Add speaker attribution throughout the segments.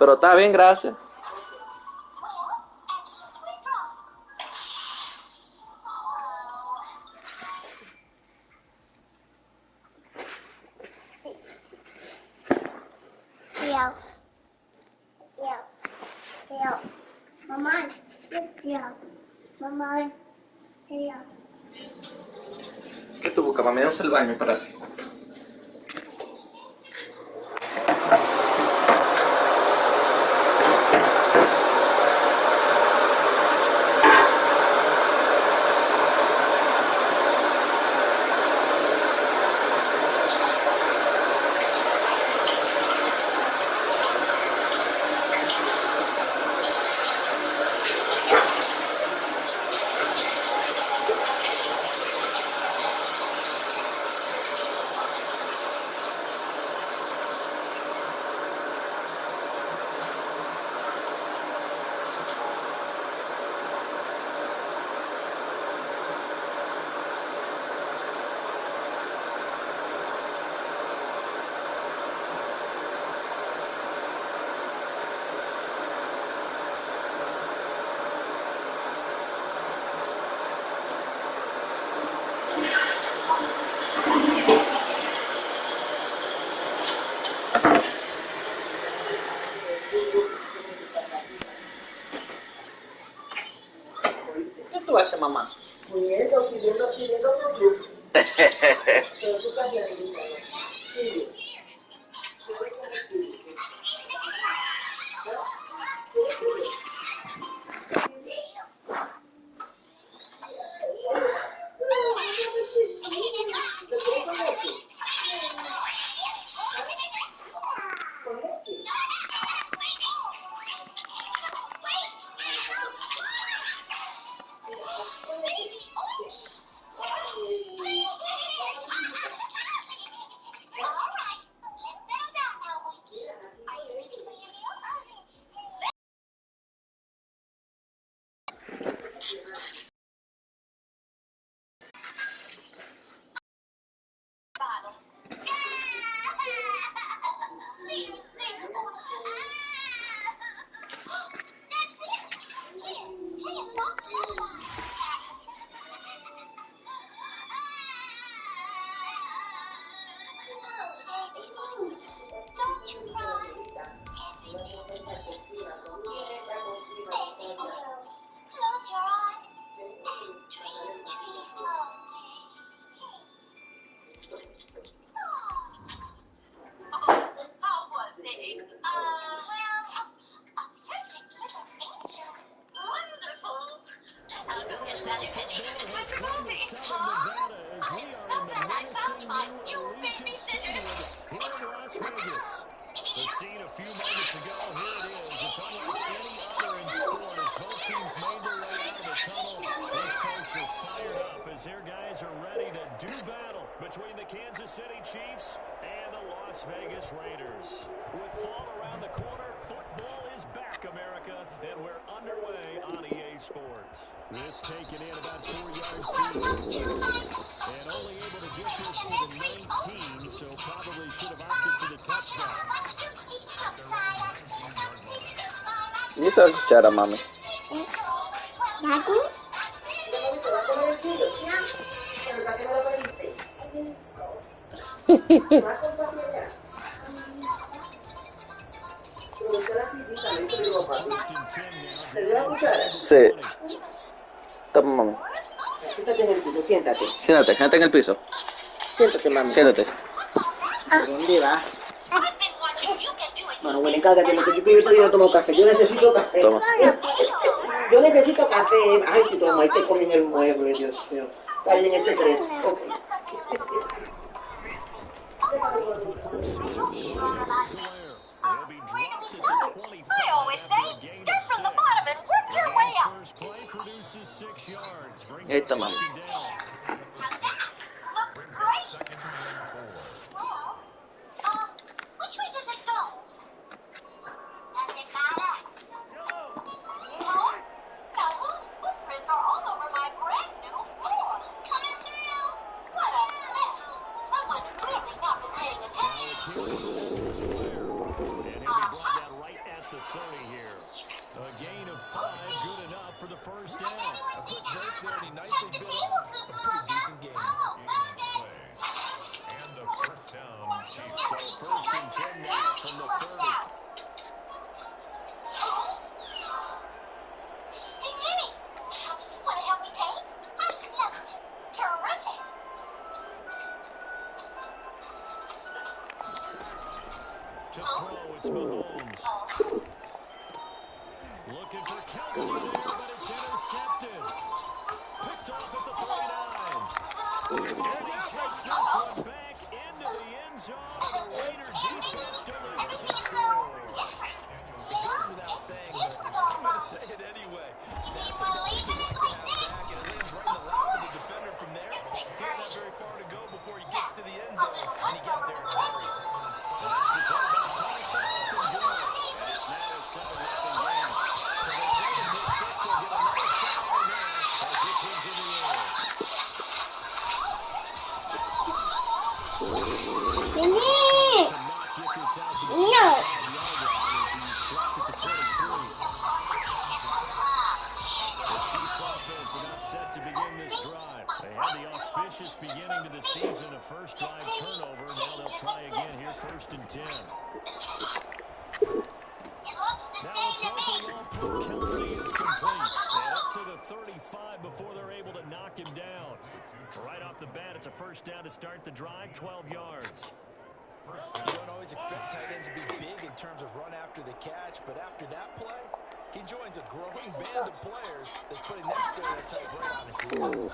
Speaker 1: Pero está bien, gracias.
Speaker 2: Mamá, mamá,
Speaker 1: ¿Qué tú buscas? Para menos el baño, espérate. ¿Qué tú haces, mamá?
Speaker 3: Pidiendo por club. Pero tú estás bien, sí.
Speaker 4: The scene a few moments ago, here it is. It's unlike any other in sport as both teams made their way out of the tunnel. These folks are fired up as their guys are ready to do battle between the Kansas City Chiefs and the Las Vegas Raiders. With fall around the corner, football is back, America, and we're underway on EA Sports. This taken in about 4 yards deep. And only able to get this to the 19, so probably should have opted for the touchdown.
Speaker 1: You said shut up, mommy.
Speaker 2: Daddy?
Speaker 1: Sí. Toma, mami.
Speaker 3: Siéntate en el piso, siéntate.
Speaker 1: Siéntate en el piso.
Speaker 3: Siéntate, mami.
Speaker 1: Siéntate.
Speaker 3: ¿Dónde va? Bueno, encárgate, lo que yo todavía no tomo café. Yo necesito café.
Speaker 1: Toma.
Speaker 3: Yo necesito café. Ay, si toma, ahí te comí en el mueble, Dios mío. Está bien, es secreto. Ok.
Speaker 5: I always say, start from the bottom and work your way up.
Speaker 1: Ahí está, mami.
Speaker 5: Look great. Well, which way does it go? Does it matter? No? Now those footprints are all over my brand new floor. Coming through. What a mess. Someone's clearly not been paying attention.
Speaker 4: And he'll be brought down right at the first down.
Speaker 6: A quick burst there, and he nicely bit off a pretty decent game.
Speaker 4: And a first down, Chiefs. So first and 10 now from the 30.
Speaker 5: Hey, Jimmy, want to help me paint? I'd love to. Terrific.
Speaker 4: To throw, it's Mahomes. Looking for Kelsey there, but it's intercepted. Picked off at the 39. And he takes this one back into the end zone. The Raider defense delivers a score.
Speaker 6: It goes without saying, but I'm going to say it anyway. That's a big hit to have back, and it lands right in the lap of the defender from there. He didn't have very far to go before he gets to the end zone, and he got there in a hurry.
Speaker 4: That's declared by Carson up and good. And it's now a 7-0 game. So they play to pick six. They'll get another shot on there as this one's in the air.
Speaker 2: Ini.
Speaker 4: Cannot get this out to the
Speaker 2: No.
Speaker 4: 5-yard line as he's dropped at the 23. The Chiefs offense about set to begin this drive. They had the auspicious beginning to the season, a first drive turnover. Now they'll try again here, first and 10. Now a throw for Kelsey is complete. And up to the 35 before they're able to knock him down. Right off the bat, it's a first down to start the drive, 12 yards.
Speaker 6: You don't always expect tight ends to be big in terms of run after the catch, but after that play, he joins a growing band of players that's pretty necessary to type right on the team.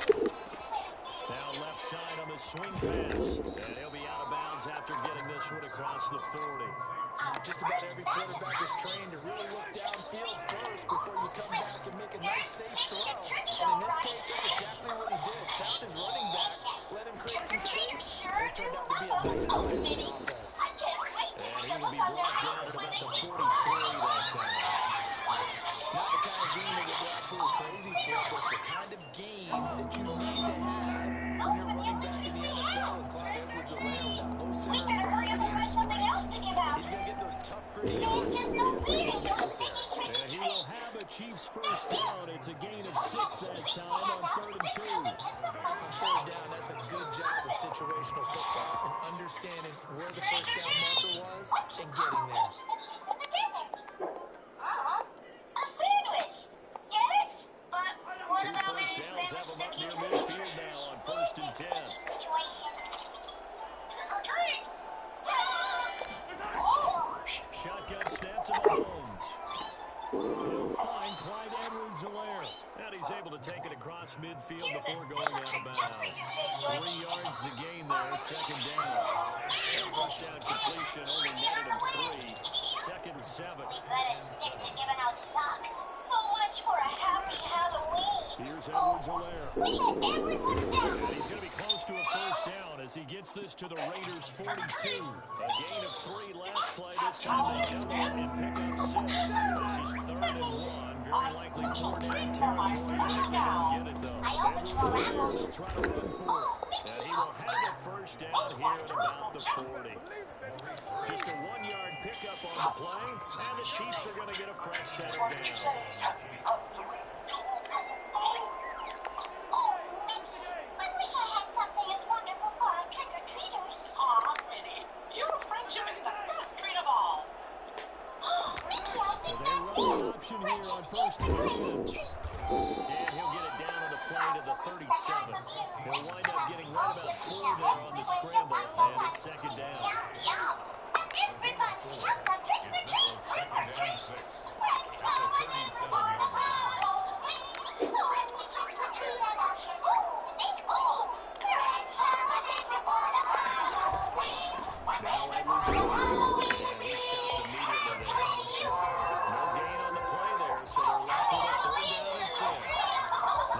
Speaker 4: Now left side on the swing pass. And he'll be out of bounds after getting this one across the 40.
Speaker 6: Just about every quarterback is trained to really look downfield first before you come back and make a nice, safe throw. And in this case, that's exactly what he did. Found his running back, let him create some space, and it turned out to be a nice play for the offense.
Speaker 4: And he will be brought down at about the 43 that time.
Speaker 6: Not the kind of game that would go absolutely crazy for, but it's the kind of game that you need to have when you're running back in the NFL. And Clyde Edwards-Helaire with that low center of gravity and strength, he's going to get those tough, gritty yards for you when necessary.
Speaker 4: And he will have a Chiefs first down. It's a gain of 6 that time on 3rd and 2.
Speaker 6: On third down, that's a good job of situational football and understanding where the first down marker was and getting there.
Speaker 4: Two first downs have him up near midfield now on 1st and 10. Shotgun snap to Mahomes. He'll find Clyde Edwards-Helaire. And he's able to take it across midfield before going out of bounds. 3 yards the gain there, 2nd down. And first down completion only netted him 3. 2nd and 7. Here's Edwards-Helaire. And he's going to be close to a first down as he gets this to the Raiders' 42. A gain of 3 last play. This time they double and pick up 6. This is 3rd and 1. Very likely 4 down territory if they don't get it, though. Edwards-Helaire will try to run for it. And he will have the first down here at about the 40. Just a 1-yard pickup on the play, and the Chiefs are going to get a fresh set of downs. Option here on 1st and 10. And he'll get it down on the play to the 37. He'll wind up getting right about 4 there on the scramble, and it's 2nd down.
Speaker 5: It's now 2nd and 6 at the 37-yard line.
Speaker 4: Now Edwards-Helaire, and he stopped immediately there. No gain on the play there, so they're left with a 3rd down and 6.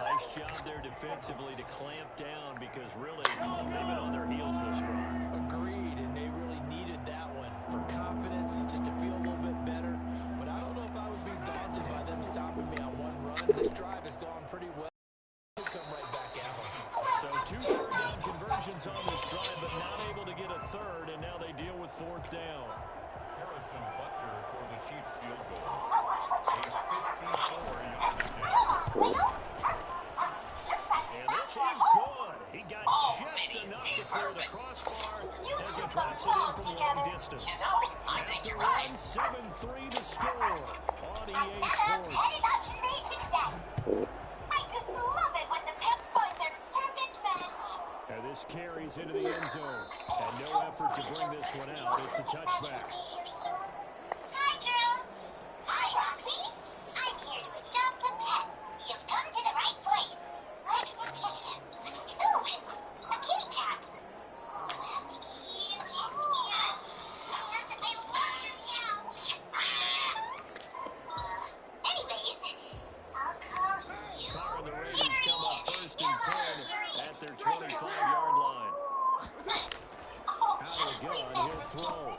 Speaker 4: Nice job there defensively to clamp down because really they've been on their heels this run.
Speaker 6: Agreed, and they really needed that one for confidence, just to feel a little bit better. But I don't know if I would be daunted by them stopping me on one run. This drive has gone pretty well. We'll come right back at them.
Speaker 4: So 2 third down conversions on this drive, but not able to get a 3rd, and now they deal with 4th down.
Speaker 7: Harrison Butker for the Chiefs field goal. A 54-yard attempt.
Speaker 4: And this is good. He got just enough to clear the crossbar as he drops it in from long distance. After one, 7-3 to score on EA Sports. And this carries into the end zone. And no effort to bring this one out. It's a touchback.
Speaker 5: Hi, girls. Hi, Roxy. I'm here to adopt a pet. You've come to the right place. Ooh, a kitty cat. Oh, that's cute. And I love your meow. Anyways, I'll call you.
Speaker 4: Carr and the Raiders come up first and 10 at their 25-yard line. Out of the gun, he'll throw.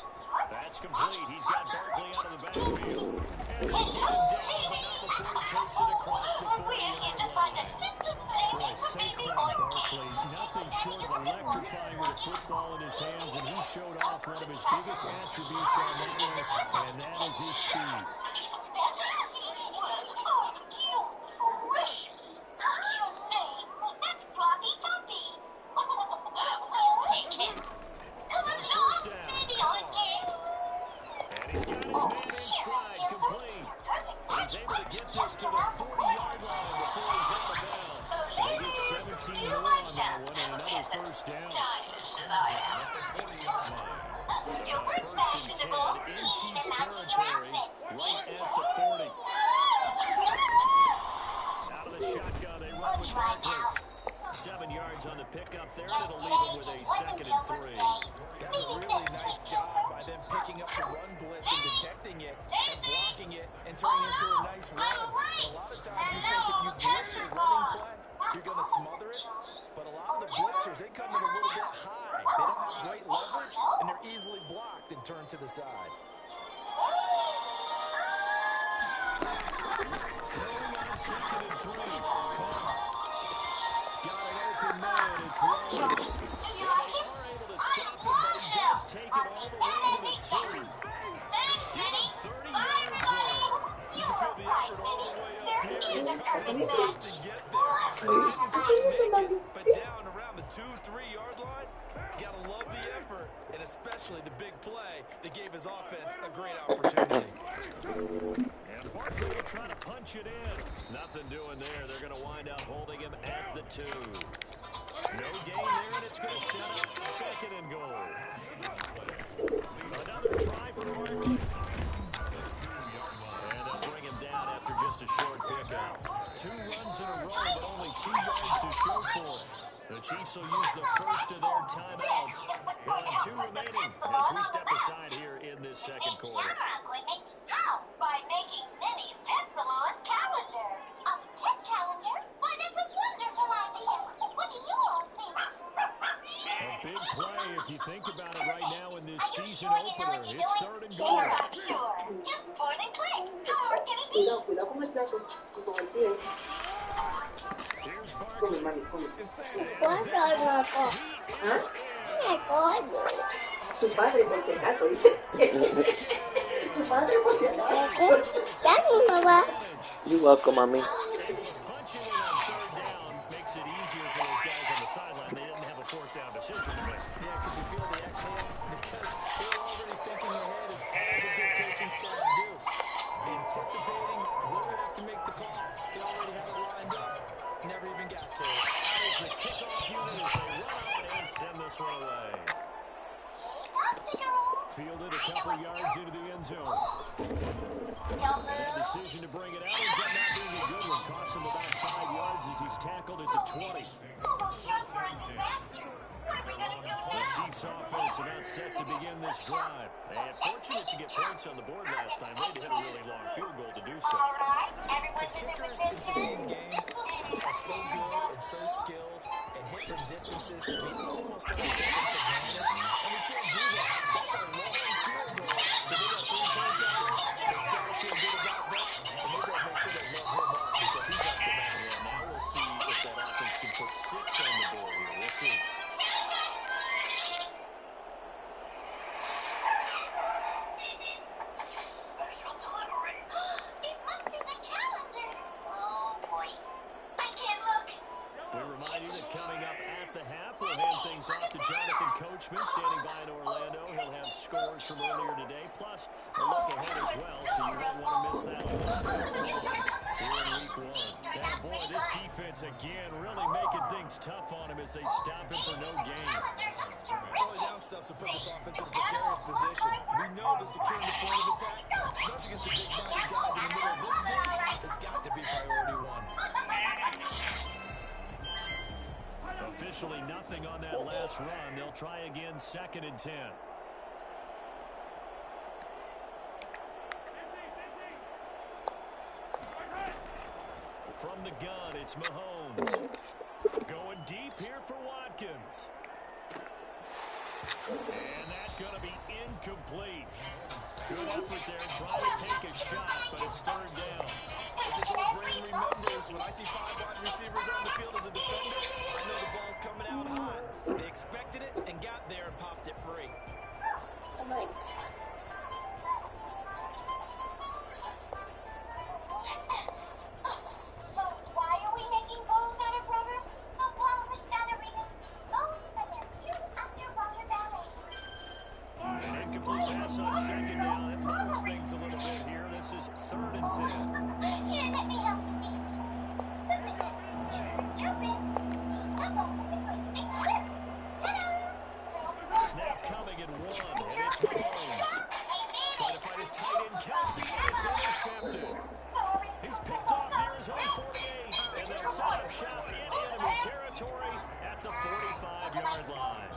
Speaker 4: That's complete. He's got Barkley out of the backfield. And they get him down, but not before he takes it across the 40-yard line. Boy, Saquon Barkley, nothing short of electrifying with a football in his hands, and he showed off one of his biggest attributes on that one, and that is his speed. He's able to get this to the 40-yard line before he's out of bounds. They get 17 more on that one and another first down. First and 10 in Chiefs territory, right at the 40. Out of the shotgun, they run with Barkley. 7 yards on the pickup there, and it'll leave him with a 2nd and 3.
Speaker 6: That was a really nice job by them picking up the run blitz and detecting it and blocking it and turning it into a nice run. And a lot of times you think if you blitz a running play, you're going to smother it. But a lot of the blitzers, they come in a little bit high. They don't have great leverage, and they're easily blocked and turned to the side.
Speaker 4: Throwing on 2nd and 3. Got an open man. It's Rogers. They are able to stop him, but he does take it all the way to the 2. Give him 30 yards there.
Speaker 6: You can feel the effort all the way up here. He tried his best to get there. Didn't quite make it, but down around the 2-3 yard line, you got to love the effort, and especially the big play that gave his offense a great opportunity.
Speaker 4: And Barkley will try to punch it in. Nothing doing there. They're going to wind up holding him at the 2. No gain there, and it's going to set up 2nd and goal. Another try for Barkley. And they'll bring him down after just a short pickup. 2 runs in a row, but only 2 yards to show for it. The Chiefs will use the first of their timeouts. They'll have 2 remaining as we step aside here in this second quarter.
Speaker 5: How? By making Minnie's Pet Salon calendar. A pet calendar? Why, that's a wonderful idea. What do you all think?
Speaker 4: A big play if you think about it right now in this season opener. It's 3rd and goal.
Speaker 5: Sure, I'm sure. Just point and click. How hard can it be?
Speaker 3: Cuidado con el plato y con el pie.
Speaker 4: Here's
Speaker 3: Come,
Speaker 4: Barkley.
Speaker 3: mami, come.
Speaker 2: ¿Cuánto?
Speaker 3: Tu padre, por si acaso, ¿viste? Tu padre, por si acaso.
Speaker 2: Mamá.
Speaker 1: You're welcome, mommy.
Speaker 4: Punching in on 3rd down makes it easier for those guys on the sideline. They didn't have a 4th down decision to make.
Speaker 6: Yeah, because you feel the exhale because they're already thinking ahead as all the good coaching staffs do. Anticipating when we have to make the call. They already have it lined up. Never even got to it.
Speaker 4: That is the kickoff unit as they run up and send this one away. Fielded a couple yards into the end zone. That decision to bring it out ends up not being a good one. Cost him about 5 yards as he's tackled at the 20. The Chiefs offense about set to begin this drive. And fortunate to get points on the board last time. They had to hit a really long field goal to do so.
Speaker 6: The kickers in today's game are so good and so skilled and hit from distances that we almost don't take them for granted. And we can't do that. That's a long field goal. But they got 3 points out of it. They gotta feel good about that. And they gotta make sure they let him up because he's up to man.
Speaker 4: Yeah, now we'll see if that offense can put 6 on the board here. We'll see.
Speaker 5: It must be the calendar. Oh, boy.
Speaker 4: things off to Jonathan Coachman, standing by in Orlando. He'll have scores from earlier today, plus a look ahead as well, so you won't want to miss that all week long here in Week 1. Yeah, boy, this defense again really making things tough on him as they stop him for no gain.
Speaker 6: Early down stuff to put this offense in a precarious position. We know that securing the point of attack, especially against the big-bodied guys in the middle of this game, has got to be priority one.
Speaker 4: Officially nothing on that last run. They'll try again, 2nd and 10. From the gun, it's Mahomes. Going deep here for Watkins. And that's going to be incomplete. Good effort there, trying to take a shot, but it's 3rd down.
Speaker 6: As this old brain remembers, when I see 5 wide receivers on the field as a defender, I know the ball's coming out hot. They expected it and got there and popped it free.
Speaker 5: So why are we making bowls out of rubber? Well, we're scattering bones for their cute underwater ballet.
Speaker 4: An incomplete pass on 2nd down. It moves things a little bit here. This is 3rd and 10.
Speaker 5: Here, let me help you. You're in. I'm over the quick thing.
Speaker 4: Snap coming at 1, and it's Mahomes. Trying to find his tight end, Kelsey, and it's intercepted. He's picked off near his own 48, and they'll set up shop in enemy territory at the 45-yard line.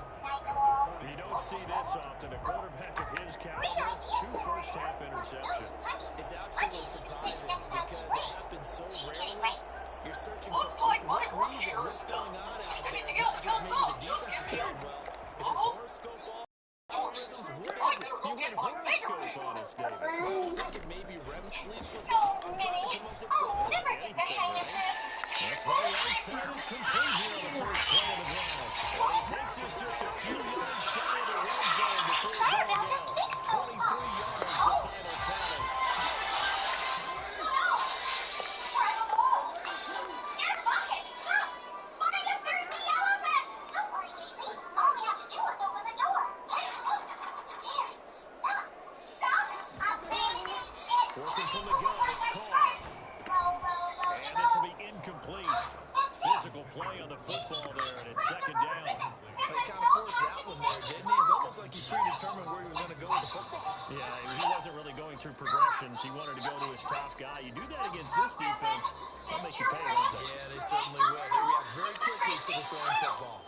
Speaker 4: You don't see this often. A quarterback of his caliber, 2 first-half interceptions.
Speaker 6: It's absolutely surprising because it happens so rarely. You're searching for what reason, what's going on out there. It's not just maybe the defense is playing well. Is his horoscope algorithms? What is it?
Speaker 4: You went horoscope on us, David.
Speaker 6: I was thinking maybe REM sleep was off. I'm trying to come up with something.
Speaker 4: Anything, right? That's why the outside is complete here on the first play of the drive. And he takes us just a few yards shy of the red zone before going out. 23 yards, the final tally. Working from the gun, it's called. And this will be incomplete. Physical play on the football there, and it's 2nd down.
Speaker 6: He kind of forced that one there, didn't he? It's almost like he predetermined where he was going to go with the football.
Speaker 4: Yeah, he wasn't really going through progressions. He wanted to go to his top guy. You do that against this defense, they'll make you pay, won't they?
Speaker 6: Yeah, they certainly will. They react very quickly to the throwing football.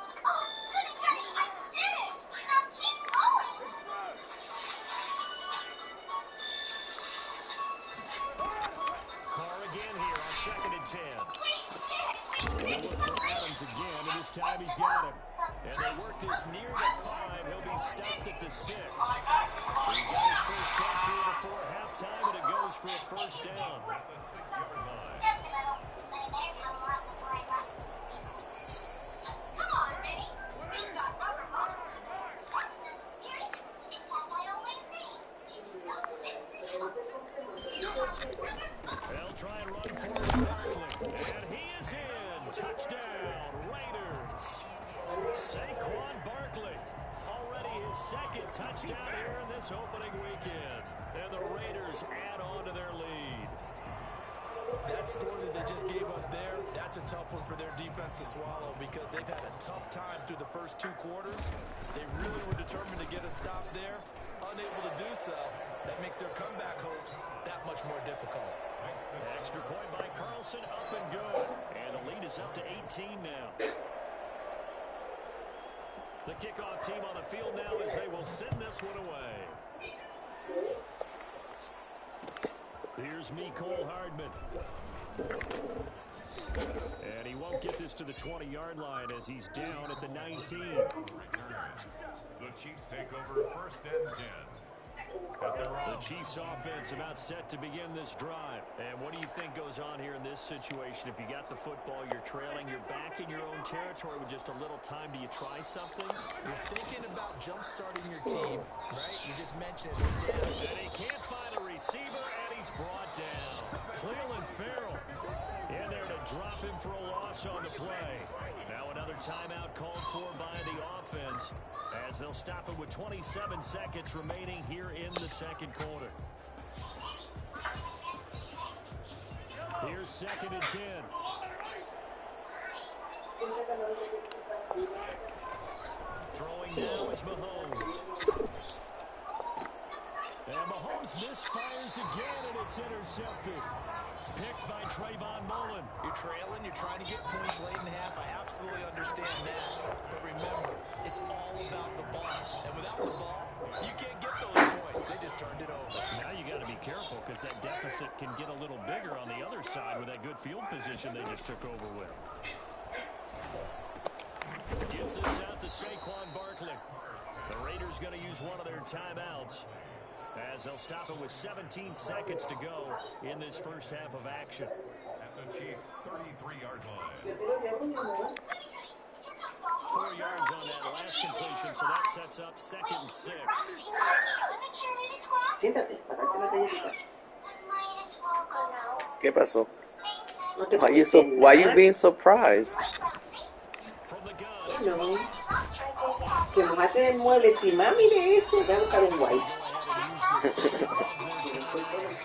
Speaker 4: Carr again here on 2nd and 10. And they look for Adams again, and this time he's got him. And they work this near the 5. He'll be stopped at the 6. He's got his first catch here before halftime, and it goes for a first down. They'll try and run for it, Barkley. And he is in. Touchdown, Raiders. Saquon Barkley. Already his 2nd touchdown here in this opening weekend. And the Raiders add on to their lead.
Speaker 6: That score that they just gave up there, that's a tough one for their defense to swallow because they've had a tough time through the first 2 quarters. They really were determined to get a stop there. Unable to do so, that makes their comeback hopes that much more difficult.
Speaker 4: Extra point by Carlson, up and good. And the lead is up to 18 now. The kickoff team on the field now as they will send this one away. Here's Mecole Hardman. And he won't get this to the 20-yard line as he's down at the 19.
Speaker 7: The Chiefs take over 1st and 10.
Speaker 4: The Chiefs offense about set to begin this drive. And what do you think goes on here in this situation? If you got the football, you're trailing, you're back in your own territory with just a little time. Do you try something?
Speaker 6: You're thinking about jump-starting your team, right? You just mentioned it.
Speaker 4: And he can't find a receiver, and he's brought down. Cleveland Farrell. In there to drop him for a loss on the play. Now another timeout called for by the offense as they'll stop it with 27 seconds remaining here in the second quarter. Here's 2nd and 10. Throwing now is Mahomes. And Mahomes misfires again, and it's intercepted. Picked by Trayvon Mullen.
Speaker 6: You're trailing, you're trying to get points late in half. I absolutely understand that. But remember, it's all about the ball. And without the ball, you can't get those points. They just turned it over.
Speaker 4: Now you got to be careful because that deficit can get a little bigger on the other side with that good field position they just took over with. Gets this out to Saquon Barkley. The Raiders going to use one of their timeouts as they'll stop it with 17 seconds to go in this first half of action.
Speaker 7: At the Chiefs' 33-yard line.
Speaker 4: 4 yards on that last completion, so that sets up 2nd and 6.
Speaker 3: Siéntate, para darte la galletita.
Speaker 1: ¿Qué pasó?
Speaker 3: No te
Speaker 1: Why
Speaker 3: conviene,
Speaker 1: you being surprised?
Speaker 4: From the gun.
Speaker 3: No. Que nos hacen el mueble. Si mami de eso, voy a buscar un guay.
Speaker 4: With 12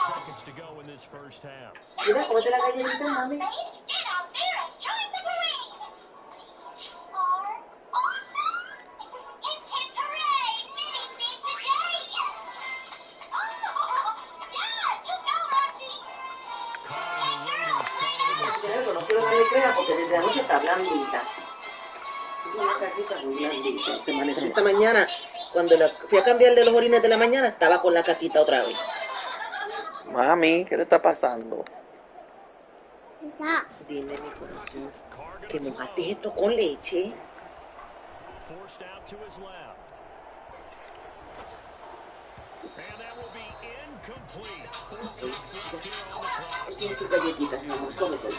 Speaker 4: seconds to go in this first half.
Speaker 3: Mira, cómete la galletita, mami. No quiero darle crema porque desde anoche está blandita. Sí, una caquita muy blandita. Se amaneció esta mañana. Cuando la fui a cambiar de los orines de la mañana, estaba con la caquita otra vez.
Speaker 1: Mami, ¿qué le está pasando?
Speaker 3: Dime, mi corazón, que mojaste esto con leche.
Speaker 4: Forced out to his left. And that will be incomplete. 4 ticks left here on the clock.
Speaker 3: Ahí tienes tus galletitas, mi amor, cómete.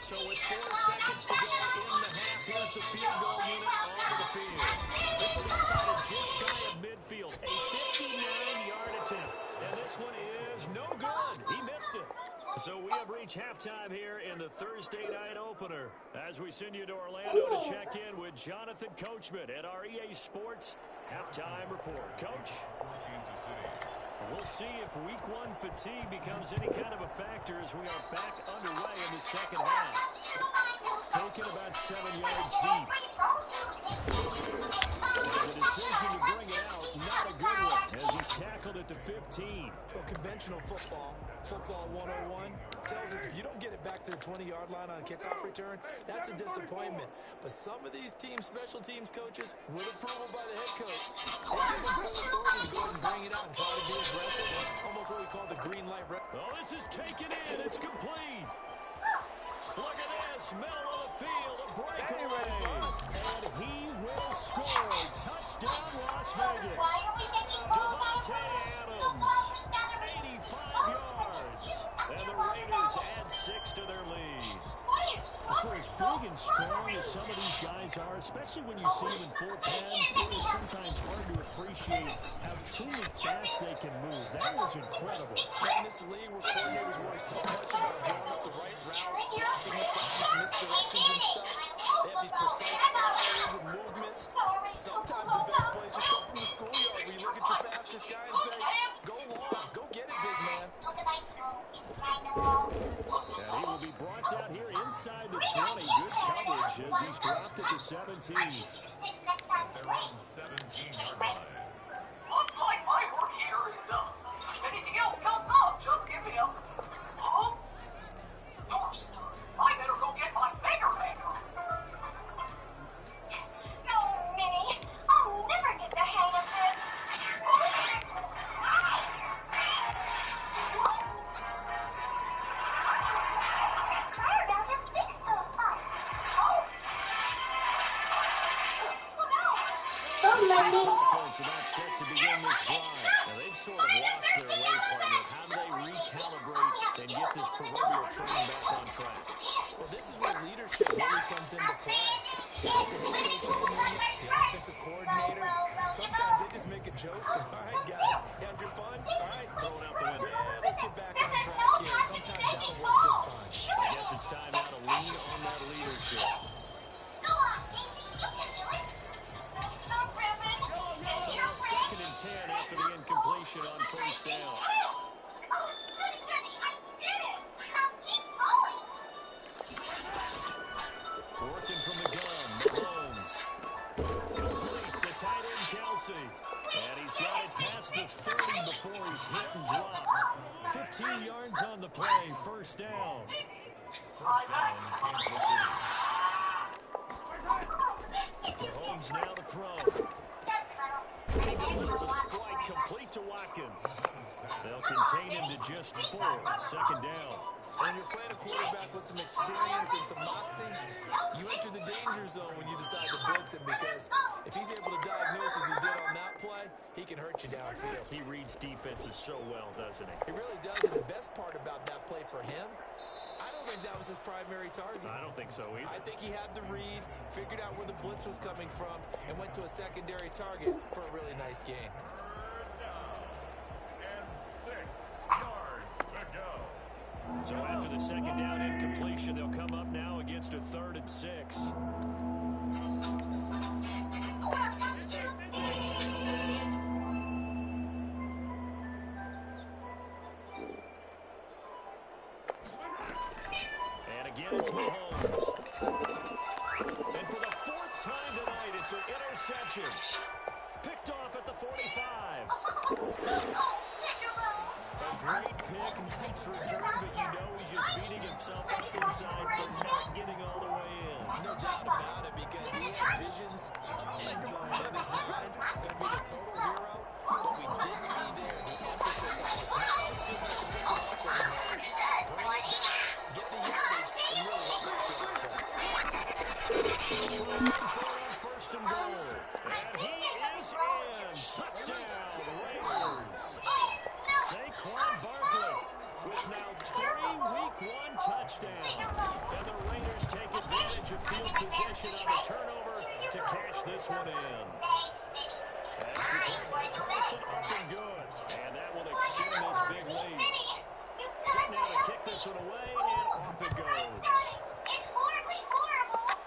Speaker 4: So with 4 seconds to go in the half, here's the field goal unit onto the field. This will be spotted just shy of midfield. A 59-yard attempt. And this one is no good. He missed it. So we have reached halftime here in the Thursday night opener as we send you to Orlando to check in with Jonathan Coachman at our EA Sports Halftime Report. Coach?
Speaker 7: Kansas City.
Speaker 4: We'll see if week 1 fatigue becomes any kind of a factor as we are back underway in the second half. Taken about 7 yards deep. And the decision to bring it out, not a good one, as he's tackled it to 15.
Speaker 6: Well, conventional football 101, tells us if you don't get it back to the 20-yard line on a kickoff return, that's a disappointment. But some of these teams, special teams coaches, with approval by the head coach, they give them full authority to go ahead and bring it out and try to be aggressive, almost what we call the green light.
Speaker 4: Oh, this is taken in. It's complete. Look at this. Middle of the field, a breakaway. And he will score. Touchdown, Las Vegas. Devontae Adams, 85 yards. And the Raiders add 6 to their lead. For as big and strong as some of these guys are, especially when you see them in full pads, it is sometimes hard to appreciate how truly fast they can move. That was incredible.
Speaker 6: In this league where coordinators worry so much about drawing up the right routes, blocking the signs, misdirections and stuff, they have these precise areas of movement. Sometimes the best play is just up from the schoolyard where you look at your fastest guy and say, go long, go get it, big man.
Speaker 4: And he will be brought down here inside the 20. Good coverage as he's dropped it to 17.
Speaker 7: They're on 17-yard line.
Speaker 8: Looks like my work here is done. If anything else comes up, just give me a... Huh? First, I better go get my finger hanger.
Speaker 5: No, Minnie. I'll never get the hang of this.
Speaker 4: Offense about set to begin this drive. Now they've sort of lost their way, partner. How do they recalibrate and get this proverbial train back on track?
Speaker 6: Well, this is where leadership really comes into play. The head coach in the unit, the offensive coordinator, joke. All right, guys. Had your fun? All right.
Speaker 4: Throwing out the window.
Speaker 6: Yeah, let's get back on track here. And sometimes that'll work just fine.
Speaker 4: I guess it's time now to lean on that leadership.
Speaker 5: Go on, Casey. You can do it. Go, Griffin.
Speaker 4: So now 2nd and 10 after the incompletion on first down.
Speaker 5: Oh, goody, goody. I did it. Now keep going.
Speaker 4: Working from the gun, Mahomes. Complete, the tight end, Kelsey. And he's got it past the 30 before he's hit and dropped. 15 yards on the play, first down. Mahomes now to throw. He delivers a strike complete to Watkins. They'll contain him to just 4, 2nd down.
Speaker 6: When you're playing a quarterback with some experience and some moxie, you enter the danger zone when you decide to blitz him, because if he's able to diagnose as he did on that play, he can hurt you downfield.
Speaker 4: He reads defenses so well, doesn't he?
Speaker 6: He really does, and the best part about that play for him, I don't think that was his primary target.
Speaker 4: I don't think so either.
Speaker 6: I think he had the read, figured out where the blitz was coming from, and went to a secondary target for a really nice gain.
Speaker 4: So after the 2nd down incompletion, they'll come up now against a 3rd and 6. And again, it's Mahomes. And for the 4th time tonight, it's an interception. Picked off at the 45. A great pick, nice return, but you know he's just beating himself up inside for not getting all the way in.
Speaker 6: No doubt about it, because he had visions of the end zone in his mind, going to be the total hero. But we did see there the emphasis on was not just doing it to pick it up anymore. Bring it back, get the yardage, and really help out your offense.
Speaker 4: Trying for on 1st and goal. And he is in. Touchdown, Raiders. Saquon Barkley with now 3 Week 1 touchdowns. And the Raiders take advantage of field position on the turnover to cash this one in. That's declared by Carson, up and good. And that will extend this big lead. Set now to kick this one away, and off it goes.
Speaker 5: It's horribly horrible.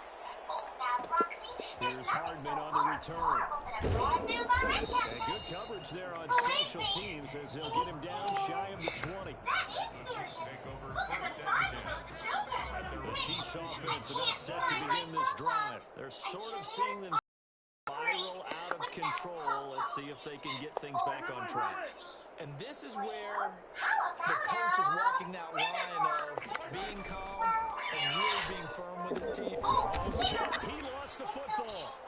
Speaker 5: Oh, now, Roxy,
Speaker 4: Here's Hardman on the return. And good coverage there on special teams as they'll get him down shy of the 20. The Chiefs offense about set to begin this drive. They're sort of seeing them spiral out of control. Let's see if they can get things back on track.
Speaker 6: And this is where the coach is walking that line of being calm and really being firm with his team.
Speaker 4: He lost the football.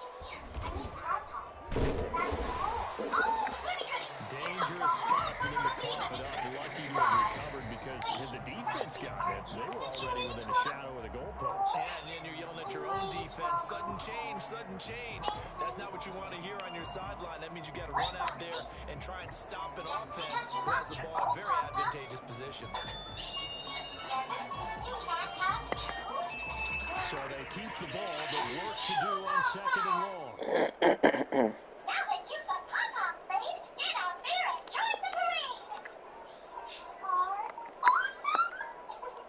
Speaker 4: Dangerous stop for them to cough it up. Lucky to have recovered because the defense got it. They were already within a shadow of the goalpost.
Speaker 6: And then you're yelling at your own defense. Sudden change, sudden change. That's not what you want to hear on your sideline. That means you got to run out there and try and stop an offense who has the ball in a very advantageous position.
Speaker 4: So they keep the ball, but work to do on 2nd and long.
Speaker 5: Now that you've got pom-poms made, get out there and join the parade.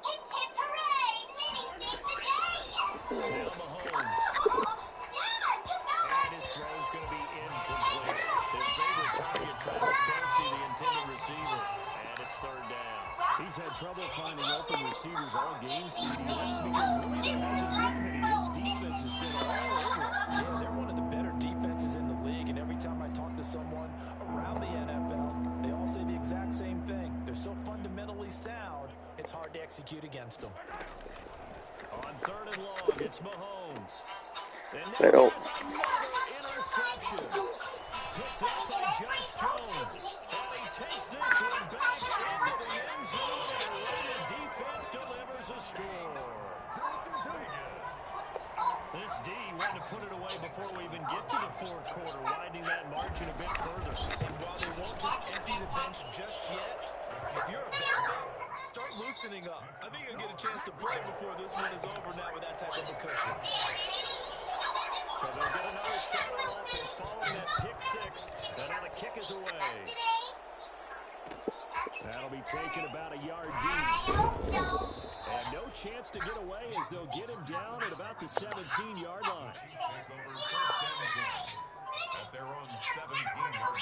Speaker 5: Hip, hip, hooray! Minnie's big today.
Speaker 4: Now Mahomes. And his throw's going to be incomplete. His favorite target, Travis Kelsey, the intended receiver. And it's 3rd down. He's had trouble finding open receivers all game, CD. That's because really there hasn't been many. His defense has been all over him.
Speaker 6: Yeah, they're one of the better defenses in the league, and every time I talk to someone around the NFL, they all say the exact same thing. They're so fundamentally sound, it's hard to execute against them.
Speaker 4: On 3rd and long, it's Mahomes. And now
Speaker 1: Pero
Speaker 4: there's another interception. Picked up by Josh Jones. And he takes this one back into the end zone, and the Raider defense delivers a score. This D wanted to put it away before we even get to the 4th quarter, widening that margin a bit further.
Speaker 6: And while they won't just empty the bench just yet, if you're a backup, start loosening up. I think you'll get a chance to play before this one is over now with that type of a cushion.
Speaker 4: So they'll get another shot on offense following that pick 6. And now the kick is away. That'll be taken about a yard deep. And no chance to get away as they'll get him down at about the 17-yard line.
Speaker 7: Chiefs take over first and 10 at their own 17-yard line.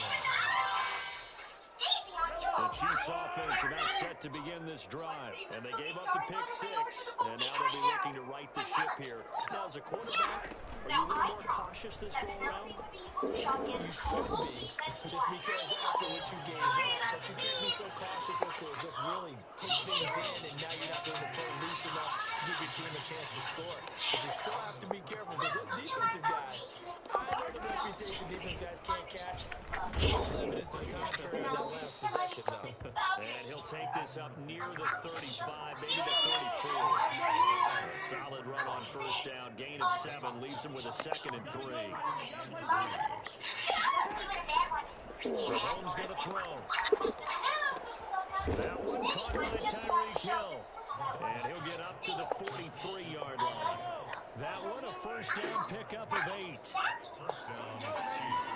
Speaker 4: The Chiefs offense about set to begin this drive. And they gave up the pick six. And now they'll be looking to right the ship here. Now, as a quarterback, are you a little more cautious this go around?
Speaker 6: You should be, just because after what you gave up, but you can't be so cautious as to just really take things in, and now you're not going to play loose enough to give your team a chance to score. But you still have to be careful because those defensive guys, I know the reputation defense guys can't catch. All evidence to the contrary in that last possession, though.
Speaker 4: And he'll take this up near the 35, maybe the 34. A solid run on first down. Gain of 7 leaves him with a 2nd and 3. Mahomes going to throw. That one caught by Tyreek Hill. And he'll get up to the 43-yard line. That one a first down pickup of 8.
Speaker 7: First down, Chiefs.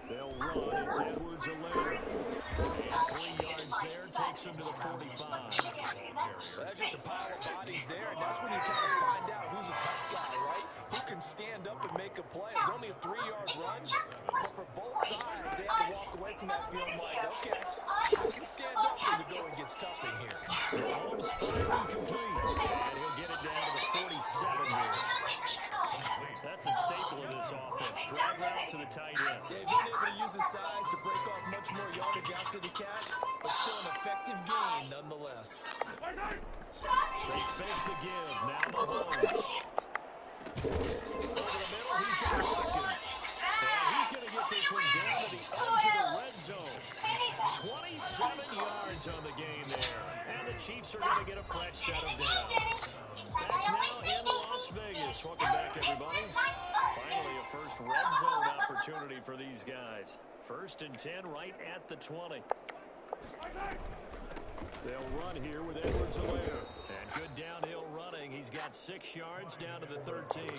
Speaker 4: They'll run. It's Edwards-Helaire. And 3 yards there takes him to the 45.
Speaker 6: That's just a pile of bodies there, and that's when you kind of find out who's a tough guy, right? Who can stand up and make a play. It's only a 3-yard run, but for both sides, they have to walk away from that feeling like, okay, I can stand up when the going gets tough in here.
Speaker 4: Mahomes finally complete. And he'll get it down to the 47 here. That's a staple of this offense. Drag route to the tight end.
Speaker 6: Yeah, he's only able to use his size to break off much more yardage after the catch, but still an effective gain nonetheless.
Speaker 4: They fake the give. Now Mahomes. Over the middle, he's got Watkins. And he's going to get this one down to the edge of the red zone. 27 yards on the game there. And the Chiefs are going to get a fresh set of downs. Back now in Las Vegas. Welcome back, everybody. Finally, a first red zone opportunity for these guys. 1st and 10 right at the 20. They'll run here with Edwards-Helaire. And good downhill running. He's got 6 yards down to the 13.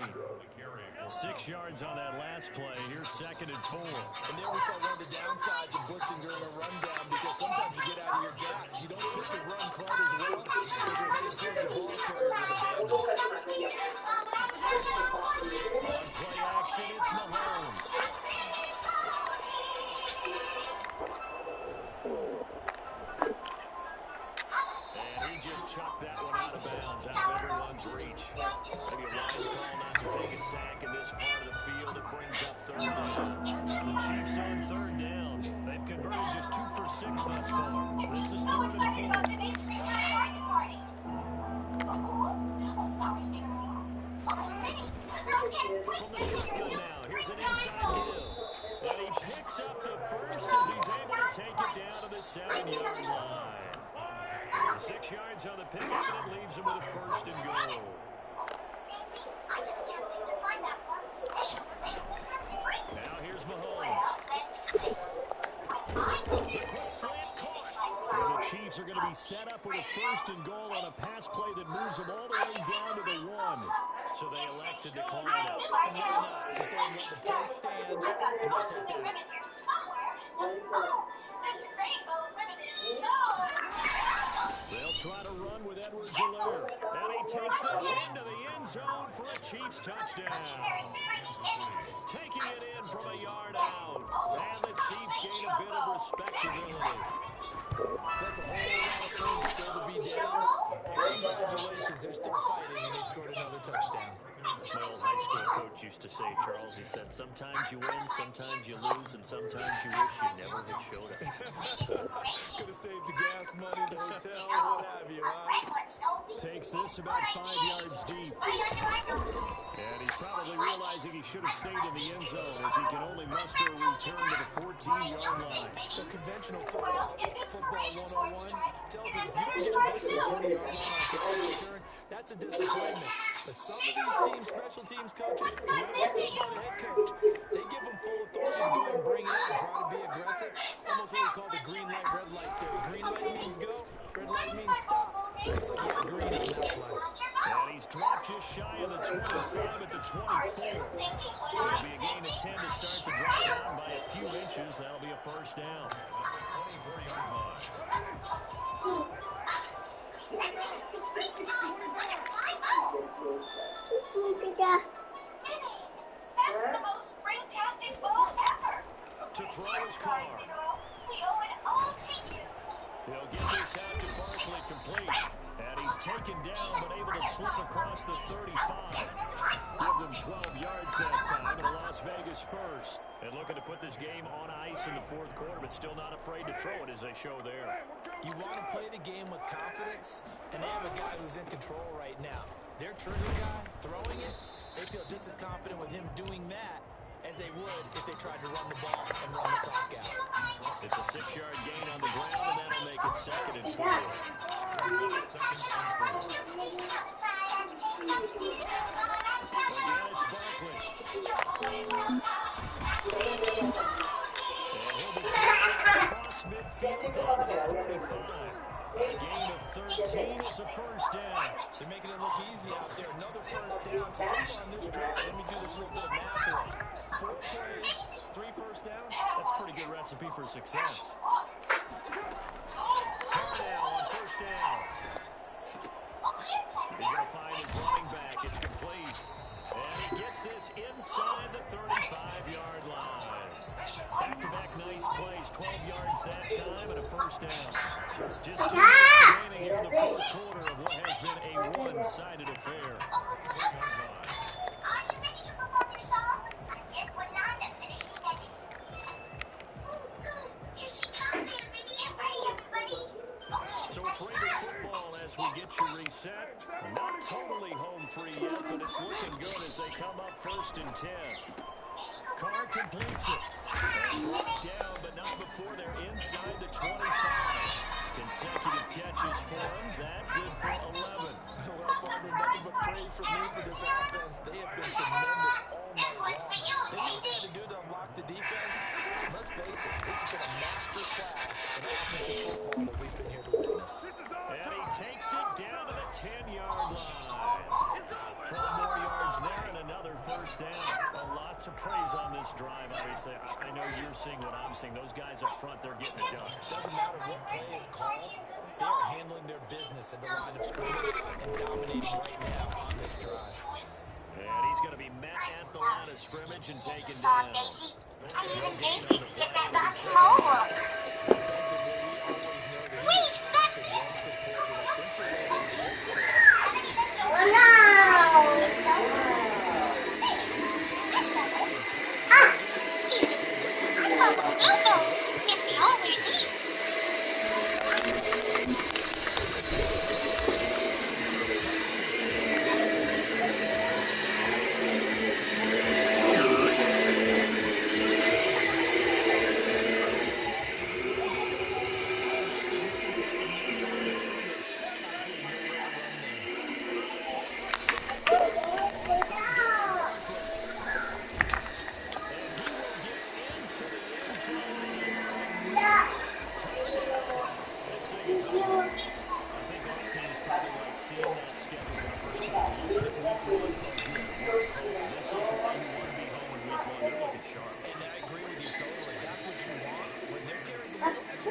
Speaker 4: 6 yards on that last play. Here's 2nd and 4.
Speaker 6: And there we saw one of the downsides of blitzing during a rundown, because sometimes you get out of your gaps. You don't fit the run quite as well because you're headed towards the ball carrier with a band.
Speaker 4: On play action, it's Mahomes. And he just chucked that one out of bounds, out of everyone's reach. Maybe a wise call not to take a sack in this part of the field. It brings up 3rd down. The Chiefs on 3rd down. They've converted just 2 for 6 thus far. This is 3rd and 4. From the shotgun now, here's an inside Hill. And he picks up the first as he's able to take it down to the 7-yard line. 6 yards on the pickup, and it leaves him with a 1st and goal. Now here's Mahomes. Quick slant caught. And the Chiefs are going to be set up with a 1st and goal on a pass play that moves them all the way down to the 1. So they elect to decline it.
Speaker 6: And why not? Just go and let the play stand, and they'll take that.
Speaker 4: They'll try to run with Edwards-Helaire. And he takes this into the end zone for a Chiefs touchdown. Taking it in from a yard out. And the Chiefs gain a bit of respectability.
Speaker 6: That's a whole lot of points still to be down. Congratulations, they're still fighting, and they scored another touchdown.
Speaker 4: My old high school coach used to say, Charles, he said, sometimes you win, sometimes you lose, and sometimes you wish you never had showed up.
Speaker 6: Could have saved the gas money, the hotel, what have you, huh?
Speaker 4: Takes this about 5 yards deep. And he's probably realizing he should have stayed in the end zone as he can only muster a return to the 14-yard line.
Speaker 6: The conventional football 101 tells us if you don't get back to the 20-yard line on a return, that's a disappointment. But some of these teams, special teams coaches, with a the head coach, they give them full authority to go ahead and bring it in and try to be aggressive. Almost what we call the green light, red light theory. Green light means go, red light means stop. Looks like he had green on that play.
Speaker 4: And he he's dropped just shy of the 25 at the 24. It'll be a gain of 10 to start the drive down by a few inches. That'll be a first down.
Speaker 7: At the 24-yard line.
Speaker 5: That's the most spring-tastic ball ever.
Speaker 4: To throw his car.
Speaker 5: We owe it all to you.
Speaker 4: He'll get this out to Barkley complete. And he's taken down but able to slip across the 35. Give them 12 yards that time and a Las Vegas first. And looking to put this game on ice in the fourth quarter, but still not afraid to throw it as they show there.
Speaker 6: You want to play the game with confidence, and they have a guy who's in control right now. Their trigger guy, throwing it, they feel just as confident with him doing that as they would if they tried to run the ball and run the clock out.
Speaker 4: It's a 6-yard gain on the ground, and that'll make it 2nd and 4. Again, it's Barkley. And he'll be across midfield down to the 45. A gain of 13, it's a first down.
Speaker 6: They're making it look easy out there. Another first down. So far on this drive, let me do this little bit of math here. 4 plays, 3 first downs.
Speaker 4: That's a pretty good recipe for success. Now on first down. He's going to find his running back. It's complete. And he gets this inside the 35-yard line. Back-to-back nice plays. 12 yards that time and a first down. Just 2 minutes remaining here in the fourth quarter of what has been a one-sided affair.
Speaker 5: Are you ready to perform your song? I'm just putting on the finishing touches. Here she comes. Get ready, everybody.
Speaker 4: So it's Raider football as we get you reset. Not totally home free yet, but it's looking good as they come up 1st and 10. Carr completes it. And brought down, but not before they're inside the 25. Consecutive catches for him. That good for 11.
Speaker 6: Well, partner, nothing but praise from me for this offense. They have been tremendous all night long. They knew what they had to do to unlock the defense. Let's face it, this has been a master class in offensive football that we've been here to witness.
Speaker 4: And he takes it down to the 10-yard line. 12 more yards there and another first down. A lot to praise on this drive, obviously. I know you're seeing what I'm seeing. Those guys up front, they're getting it done.
Speaker 6: Doesn't matter what play is called. They are handling their business at the line of scrimmage and dominating right now on this drive.
Speaker 4: And he's going to be met at the line of scrimmage and taken
Speaker 5: Song,
Speaker 4: down.
Speaker 5: Daisy. I even think we can get that back from over. Please, that's it. If we always leave.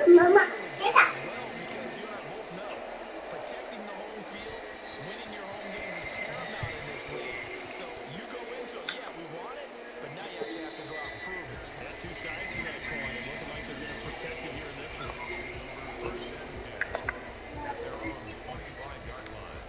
Speaker 2: Mama,
Speaker 6: Protecting the home field, winning your home games is paramount in this league. So you go into it, yeah, we want it, but now you actually have to go out and prove it.
Speaker 4: Yeah, 2 sides to that coin, and looking like they're going to protect it here in this one.
Speaker 7: At their own 25-yard line.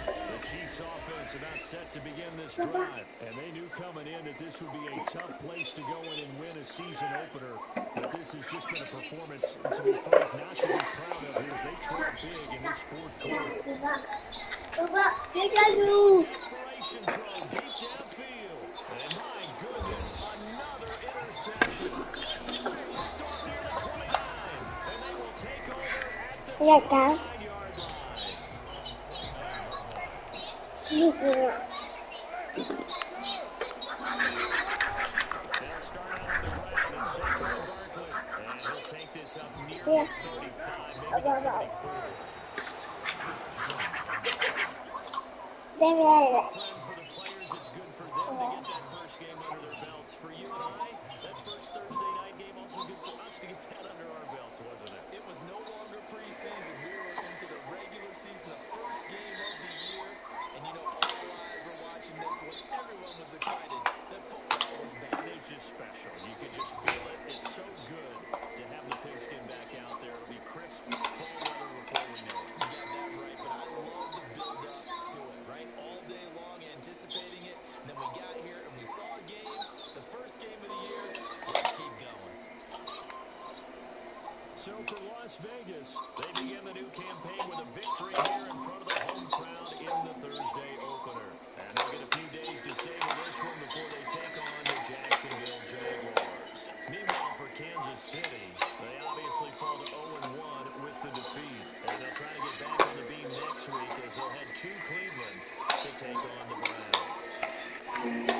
Speaker 4: The Chiefs offense about set to begin this drive, and they knew coming in that this would be a tough place to go in and win a season opener. But this has just been a performance, to be frank, not to be proud of here as they trail big in this fourth quarter. Desperation throw deep downfield, and my goodness, another interception. Picked off near the 29, and they will take over at the 29-yard line. They'll start out on the here
Speaker 2: Yeah.
Speaker 4: at 35, maybe the 34.
Speaker 2: Debe darle.
Speaker 4: Friend, for the players, it's good for them to get that first game under their belts. For you and I, that first Thursday night game, also good for us to get that under our belts, wasn't it?
Speaker 6: It was no longer preseason. We were into the regular season, the first game of the year. And, you know, all eyes were watching this one. Everyone was excited that football was back.
Speaker 4: It is just special. You could just feel it. It's so good to have the pigskin back out there. It'll be crisp fall weather before we know it.
Speaker 6: You got that right, but I love the build-up to it, right? All day long anticipating it. And then we got here and we saw a game, the first game of the year. Let's keep going.
Speaker 4: So for Las Vegas, they begin the new campaign with a victory here in front of the home crowd in the Thursday opener. And they'll get a few days to savor this one before they take on the Jacksonville Jaguars. Meanwhile, for Kansas City, they obviously fall to 0-1 with the defeat. And they'll try to get back on the beam next week as they'll head to Cleveland to take on the Browns.